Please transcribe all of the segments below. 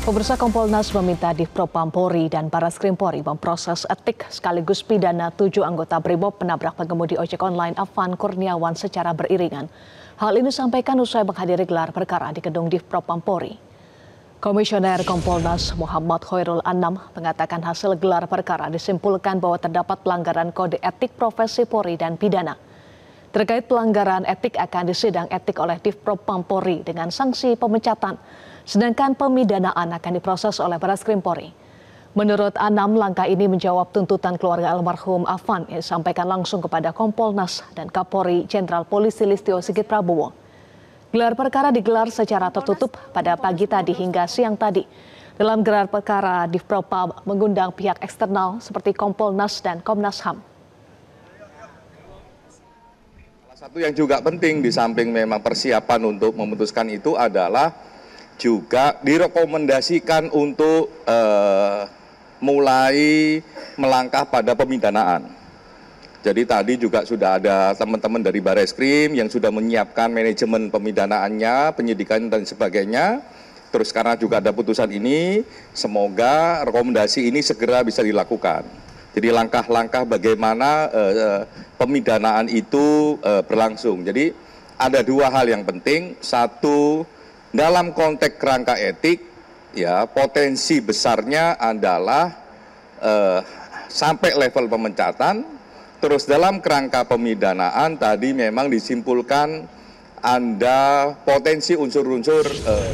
Pemirsa, Kompolnas meminta Divpropam Polri dan Barreskrim Polri memproses etik sekaligus pidana 7 anggota Brimob penabrak pengemudi ojek online Afan Kurniawan secara beriringan. Hal ini disampaikan usai menghadiri gelar perkara di gedung Divpropam Polri. Komisioner Kompolnas Muhammad Khairul Anam mengatakan hasil gelar perkara disimpulkan bahwa terdapat pelanggaran kode etik profesi Polri dan pidana. Terkait pelanggaran etik akan disidang etik oleh Divpropam Polri dengan sanksi pemecatan. Sedangkan pemidanaan akan diproses oleh Barreskrim Polri. Menurut Anam, langkah ini menjawab tuntutan keluarga almarhum Afan yang disampaikan langsung kepada Kompolnas dan Kapolri Jenderal Polisi Listio Sigit Prabowo. Gelar perkara digelar secara tertutup pada pagi tadi hingga siang tadi. Dalam gelar perkara, Divpropam mengundang pihak eksternal seperti Kompolnas dan Komnas HAM. Salah satu yang juga penting di samping memang persiapan untuk memutuskan itu adalah juga direkomendasikan untuk mulai melangkah pada pemidanaan. Jadi tadi juga sudah ada teman-teman dari Barreskrim yang sudah menyiapkan manajemen pemidanaannya, penyidikan dan sebagainya. Terus karena juga ada putusan ini, semoga rekomendasi ini segera bisa dilakukan. Jadi langkah-langkah bagaimana pemidanaan itu berlangsung. Jadi ada dua hal yang penting. Satu, dalam konteks kerangka etik, ya potensi besarnya adalah sampai level pemecatan. Terus dalam kerangka pemidanaan tadi memang disimpulkan ada potensi unsur-unsur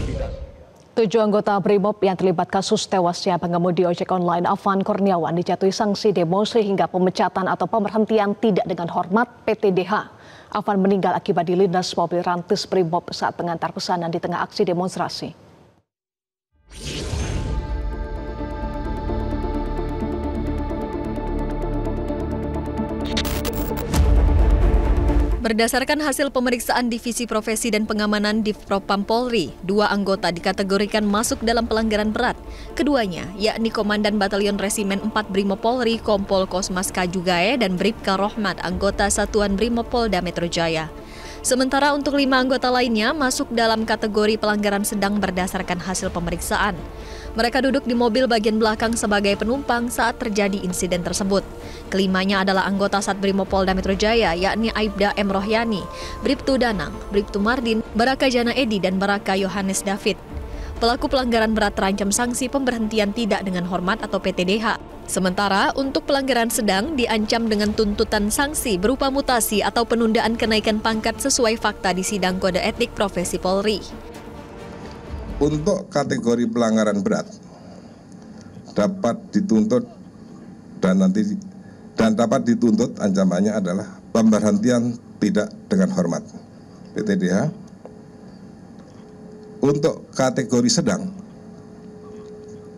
pidana. 7 anggota Brimob yang terlibat kasus tewasnya pengemudi ojek online Afan Kurniawan dijatuhi sanksi demosi hingga pemecatan atau pemberhentian tidak dengan hormat PTDH. Afan meninggal akibat dilindas mobil rantis Brimob saat mengantar pesanan di tengah aksi demonstrasi. Berdasarkan hasil pemeriksaan Divisi Profesi dan Pengamanan Divpropam Polri, 2 anggota dikategorikan masuk dalam pelanggaran berat. Keduanya, yakni Komandan Batalion Resimen 4 Brimob Polri, Kompol Kosmas Kajugae dan Bribka Rohmat, anggota Satuan Brimob Polda Metro Jaya. Sementara untuk 5 anggota lainnya masuk dalam kategori pelanggaran sedang berdasarkan hasil pemeriksaan. Mereka duduk di mobil bagian belakang sebagai penumpang saat terjadi insiden tersebut. Kelimanya adalah anggota Satbrimob Polda Metro Jaya, yakni Aibda M. Rohyani, Bribtu Danang, Bribtu Mardin, Baraka Jana Edi, dan Baraka Yohanes David. Pelaku pelanggaran berat terancam sanksi pemberhentian tidak dengan hormat atau PTDH. Sementara untuk pelanggaran sedang diancam dengan tuntutan sanksi berupa mutasi atau penundaan kenaikan pangkat sesuai fakta di sidang kode etik profesi Polri. Untuk kategori pelanggaran berat dapat dituntut dan dapat dituntut ancamannya adalah pemberhentian tidak dengan hormat (PTDH). Untuk kategori sedang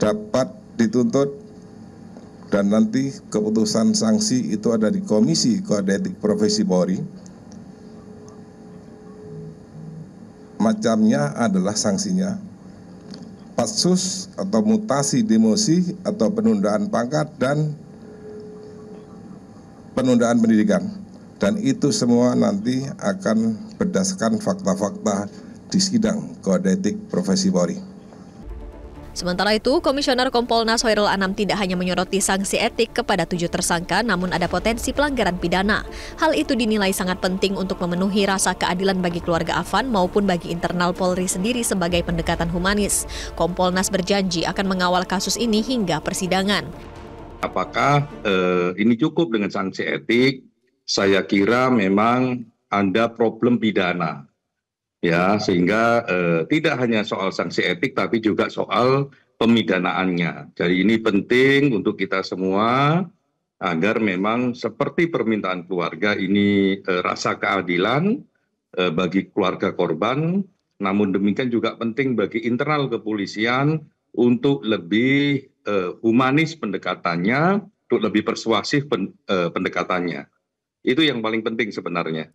dapat dituntut dan nanti keputusan sanksi itu ada di Komisi Kode Etik Profesi Polri. Macamnya adalah sanksinya patsus atau mutasi demosi atau penundaan pangkat dan penundaan pendidikan. Dan itu semua nanti akan berdasarkan fakta-fakta di sidang Kode Etik Profesi Polri. Sementara itu, Komisioner Kompolnas Khairul Anam tidak hanya menyoroti sanksi etik kepada 7 tersangka, namun ada potensi pelanggaran pidana. Hal itu dinilai sangat penting untuk memenuhi rasa keadilan bagi keluarga Afan maupun bagi internal Polri sendiri sebagai pendekatan humanis. Kompolnas berjanji akan mengawal kasus ini hingga persidangan. Apakah ini cukup dengan sanksi etik? Saya kira memang ada problem pidana. Ya, sehingga tidak hanya soal sanksi etik tapi juga soal pemidanaannya. Jadi ini penting untuk kita semua agar memang seperti permintaan keluarga ini rasa keadilan bagi keluarga korban, namun demikian juga penting bagi internal kepolisian untuk lebih humanis pendekatannya, untuk lebih persuasif pendekatannya. Itu yang paling penting sebenarnya.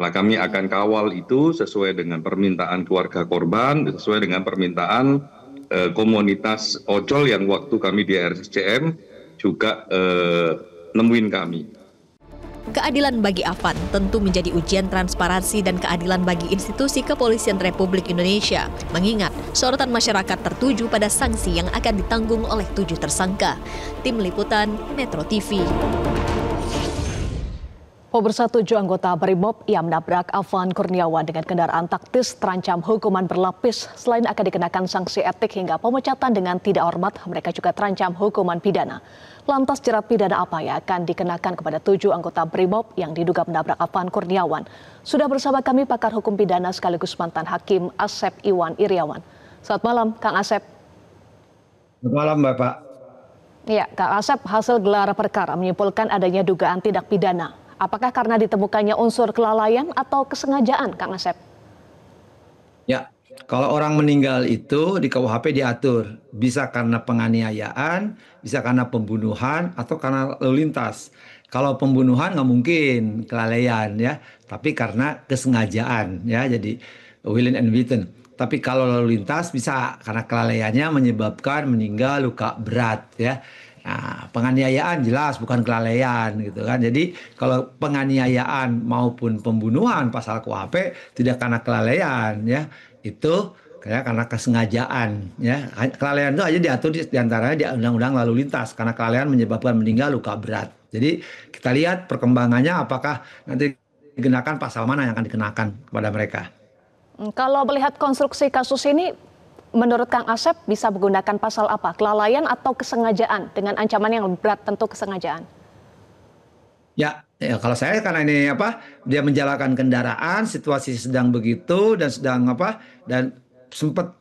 Nah, kami akan kawal itu sesuai dengan permintaan keluarga korban, sesuai dengan permintaan komunitas ojol yang waktu kami di RSCM juga nemuin kami. Keadilan bagi Afan tentu menjadi ujian transparansi dan keadilan bagi institusi kepolisian Republik Indonesia, mengingat sorotan masyarakat tertuju pada sanksi yang akan ditanggung oleh 7 tersangka. Tim Liputan Metro TV. Pemirsa, 7 anggota Brimob yang menabrak Afan Kurniawan dengan kendaraan taktis terancam hukuman berlapis. Selain akan dikenakan sanksi etik hingga pemecatan dengan tidak hormat, mereka juga terancam hukuman pidana. Lantas jerat pidana apa yang akan dikenakan kepada 7 anggota Brimob yang diduga menabrak Afan Kurniawan? Sudah bersama kami pakar hukum pidana sekaligus mantan hakim Asep Iwan Iriawan. Selamat malam, Kang Asep. Selamat malam, Bapak. Ya, Kang Asep, hasil gelar perkara menyimpulkan adanya dugaan tindak pidana. Apakah karena ditemukannya unsur kelalaian atau kesengajaan, Kang Asep? Ya, kalau orang meninggal itu di KUHP diatur bisa karena penganiayaan, bisa karena pembunuhan, atau karena lalu lintas. Kalau pembunuhan nggak mungkin kelalaian ya, tapi karena kesengajaan ya, jadi willing and wanton. Tapi kalau lalu lintas bisa karena kelalaiannya menyebabkan meninggal luka berat ya. Nah, penganiayaan jelas bukan kelalaian gitu kan. Jadi kalau penganiayaan maupun pembunuhan pasal KUHP tidak karena kelalaian ya, itu karena kesengajaan ya. Kelalaian itu aja diatur diantaranya di Undang-Undang Lalu Lintas karena kelalaian menyebabkan meninggal luka berat. Jadi kita lihat perkembangannya apakah nanti dikenakan pasal mana yang akan dikenakan kepada mereka. Kalau melihat konstruksi kasus ini, menurut Kang Asep bisa menggunakan pasal apa? Kelalaian atau kesengajaan? Dengan ancaman yang lebih berat tentu kesengajaan. Ya, kalau saya karena ini dia menjalankan kendaraan, situasi sedang begitu dan sedang dan sempat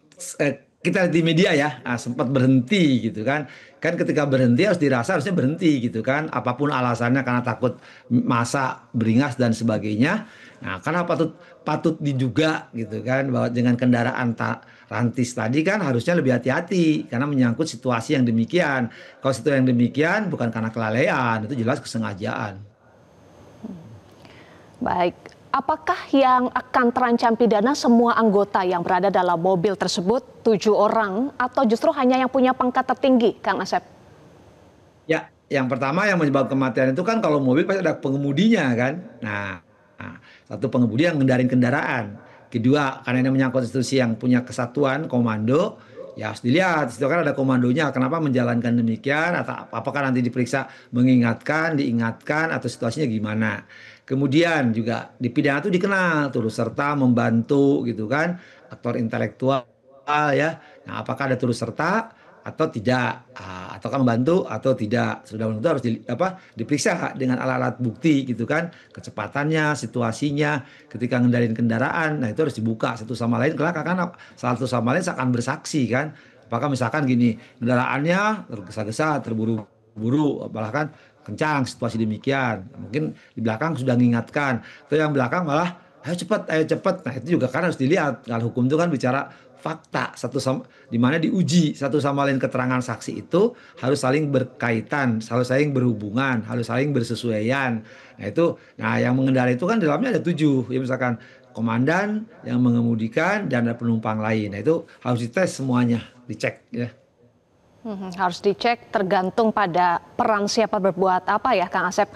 kita di media ya sempat berhenti gitu kan. Kan ketika berhenti harusnya berhenti gitu kan. Apapun alasannya karena takut massa beringas dan sebagainya. Nah, karena patut diduga gitu kan bahwa dengan kendaraan rantis tadi kan harusnya lebih hati-hati karena menyangkut situasi yang demikian. Kalau situasi yang demikian bukan karena kelalaian, itu jelas kesengajaan. Baik, apakah yang akan terancam pidana semua anggota yang berada dalam mobil tersebut, 7 orang, atau justru hanya yang punya pangkat tertinggi, Kang Asep? Ya, yang pertama yang menyebabkan kematian itu kan kalau mobil pasti ada pengemudinya kan. Nah, satu pengemudi yang mengendarai kendaraan. Kedua, karena ini menyangkut institusi yang punya kesatuan komando, ya harus dilihat. Itu kan ada komandonya. Kenapa menjalankan demikian? Atau apakah nanti diperiksa mengingatkan, diingatkan, atau situasinya gimana? Kemudian juga di pidana itu dikenal turut serta membantu gitu kan, aktor intelektual ya. Nah, apakah ada turut serta atau tidak, ataukah membantu atau tidak. Sudah itu harus diperiksa dengan alat-alat bukti gitu kan, kecepatannya, situasinya, ketika ngendarin kendaraan. Nah, itu harus dibuka satu sama lain karena satu sama lain akan bersaksi kan. Apakah misalkan gini, kendaraannya tergesa-gesa, terburu-buru, bahkan kencang situasi demikian. Mungkin di belakang sudah mengingatkan, atau yang belakang malah ayo cepat. Nah, itu juga kan harus dilihat. Kalau hukum itu kan bicara fakta di mana diuji satu sama lain, keterangan saksi itu harus saling berkaitan, harus saling berhubungan, harus saling bersesuaian. Nah yang mengendarai itu kan di dalamnya ada 7, ya misalkan komandan yang mengemudikan dan ada penumpang lain. Nah itu harus dites semuanya, dicek ya. Harus dicek tergantung pada peran siapa berbuat apa ya, Kang Asep.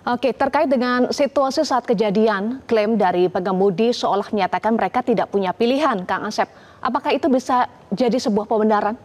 Oke, terkait dengan situasi saat kejadian, klaim dari pengemudi seolah menyatakan mereka tidak punya pilihan, Kang Asep. Apakah itu bisa jadi sebuah pembenaran?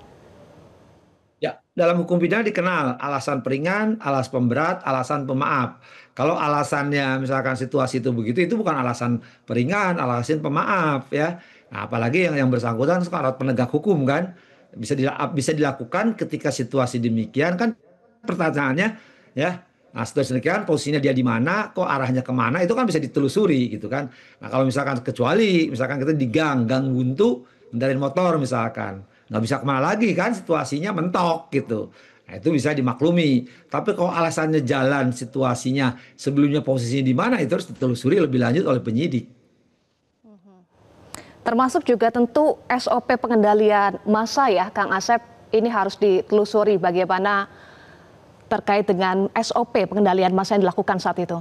Ya, dalam hukum pidana dikenal alasan peringan, alasan pemberat, alasan pemaaf. Kalau alasannya misalkan situasi itu begitu, itu bukan alasan peringan, alasan pemaaf ya. Nah, apalagi yang bersangkutan sekarang penegak hukum kan, bisa dilakukan ketika situasi demikian kan, pertanyaannya ya. Nah, situasi demikian posisinya dia di mana, kok arahnya kemana, itu kan bisa ditelusuri gitu kan. Nah, kalau misalkan kecuali misalkan kita di gang buntu, ngendarin motor misalkan, nggak bisa kemana lagi kan, situasinya mentok gitu. Nah, itu bisa dimaklumi. Tapi kalau alasannya jalan situasinya, sebelumnya posisinya di mana, itu harus ditelusuri lebih lanjut oleh penyidik. Termasuk juga tentu SOP pengendalian massa ya, Kang Asep. Ini harus ditelusuri bagaimana terkait dengan SOP pengendalian massa yang dilakukan saat itu.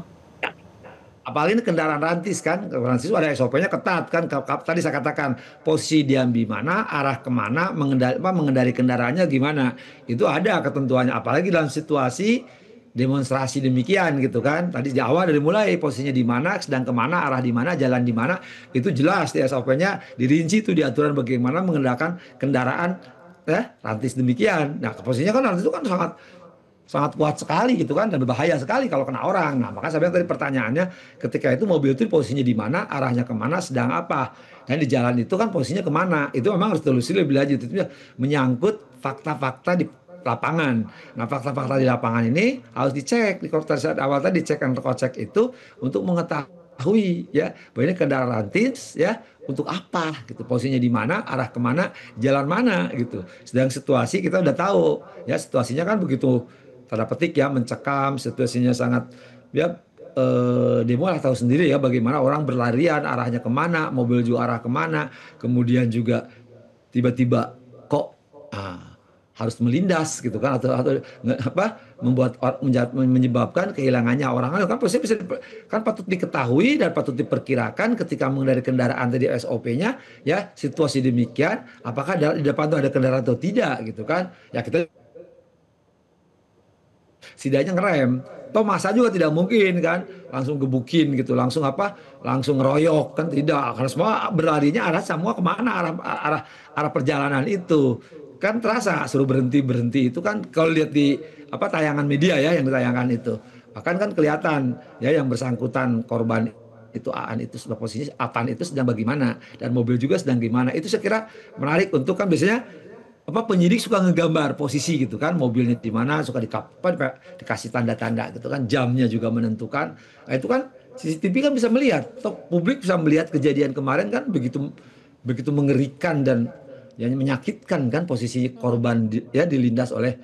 Apalagi ini kendaraan rantis kan, rantis itu ada SOP-nya ketat kan. Tadi saya katakan posisi diam di mana, arah kemana, mengendari kendaraannya gimana, itu ada ketentuannya. Apalagi dalam situasi demonstrasi demikian gitu kan. Tadi di awal dari mulai posisinya di mana, sedang kemana, arah di mana, jalan di mana, itu jelas di SOP-nya dirinci itu di aturan bagaimana mengendalikan kendaraan rantis demikian. Nah posisinya kan rantis itu kan sangat kuat sekali gitu kan dan berbahaya sekali kalau kena orang. Nah maka saya bilang tadi pertanyaannya ketika itu mobil itu posisinya di mana, arahnya kemana, sedang apa. Dan di jalan itu kan posisinya kemana. Itu memang harus telusuri lebih lanjut. Itu menyangkut fakta-fakta di lapangan. Nah fakta-fakta di lapangan ini harus dicek. Di saat awal tadi dicek dan terkocek itu untuk mengetahui ya bahwa ini kendaraan rantis ya untuk apa gitu, posisinya di mana, arah kemana, jalan mana gitu. Sedang situasi kita udah tahu ya, situasinya kan begitu tanda petik ya mencekam, situasinya sangat ya demo lah tahu sendiri ya bagaimana orang berlarian arahnya kemana, mobil juga arah kemana, kemudian juga tiba-tiba kok harus melindas gitu kan atau menyebabkan kehilangannya orang kan kan patut diketahui dan patut diperkirakan ketika mengendarai kendaraan tadi SOP-nya ya situasi demikian apakah di depan itu ada kendaraan atau tidak gitu kan ya kita setidaknya ngerem. Toh masa juga tidak mungkin kan langsung gebukin gitu, langsung ngeroyok kan tidak, karena semua berlarinya arah semua kemana arah perjalanan itu kan terasa suruh berhenti itu kan kalau lihat di tayangan media ya yang ditayangkan itu bahkan kan kelihatan ya yang bersangkutan korban itu Aan itu sudah posisinya Atan itu sedang bagaimana dan mobil juga sedang gimana. Itu saya kira menarik untuk kan biasanya penyidik suka ngegambar posisi gitu kan mobilnya di mana suka dikasih tanda-tanda gitu kan jamnya juga menentukan. Nah, itu kan CCTV kan bisa melihat atau publik bisa melihat kejadian kemarin kan begitu mengerikan dan yang menyakitkan kan posisi korban dilindas oleh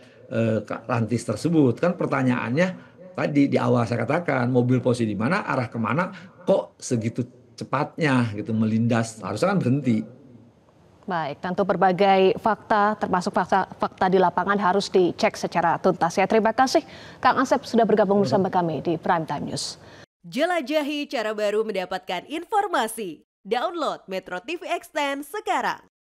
rantis tersebut kan pertanyaannya tadi di awal saya katakan mobil posisi di mana arah kemana kok segitu cepatnya gitu melindas harusnya kan berhenti. Baik, tentu berbagai fakta termasuk fakta di lapangan harus dicek secara tuntas ya. Terima kasih Kang Asep sudah bergabung bersama kami di Prime Time News. Jelajahi cara baru mendapatkan informasi. Download Metro TV Extend sekarang.